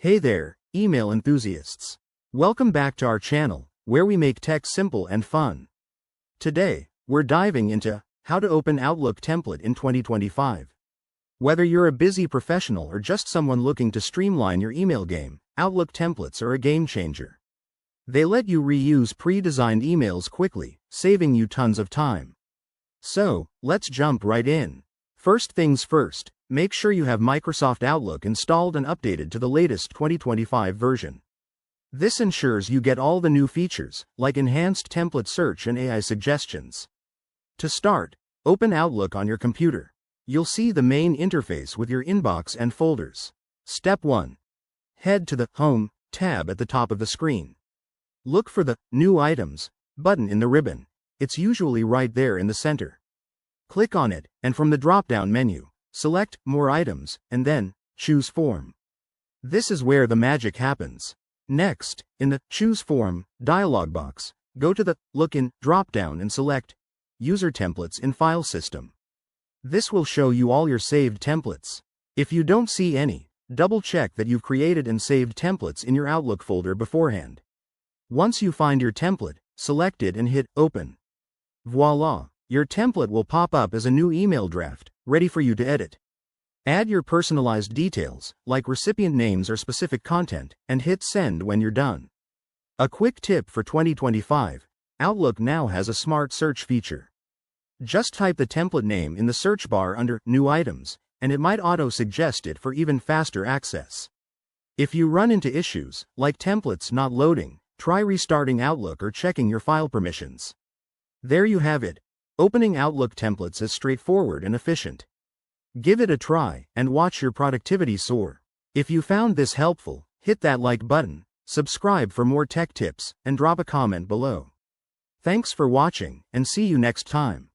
Hey there, email enthusiasts. Welcome back to our channel, where we make tech simple and fun. Today, we're diving into how to open Outlook template in 2025. Whether you're a busy professional or just someone looking to streamline your email game, Outlook templates are a game changer. They let you reuse pre-designed emails quickly, saving you tons of time. So, let's jump right in. First things first, make sure you have Microsoft Outlook installed and updated to the latest 2025 version. This ensures you get all the new features, like enhanced template search and AI suggestions. To start, open Outlook on your computer. You'll see the main interface with your inbox and folders. Step 1. Head to the Home tab at the top of the screen. Look for the New Items button in the ribbon. It's usually right there in the center. Click on it, and from the drop-down menu, select More Items, and then Choose Form. This is where the magic happens. Next, in the Choose Form dialog box, go to the Look In drop-down and select User Templates in File System. This will show you all your saved templates. If you don't see any, double-check that you've created and saved templates in your Outlook folder beforehand. Once you find your template, select it and hit Open. Voila! Your template will pop up as a new email draft, ready for you to edit. Add your personalized details, like recipient names or specific content, and hit Send when you're done. A quick tip for 2025, Outlook now has a smart search feature. Just type the template name in the search bar under New Items, and it might auto-suggest it for even faster access. If you run into issues, like templates not loading, try restarting Outlook or checking your file permissions. There you have it. Opening Outlook templates is straightforward and efficient. Give it a try, and watch your productivity soar. If you found this helpful, hit that like button, subscribe for more tech tips, and drop a comment below. Thanks for watching, and see you next time.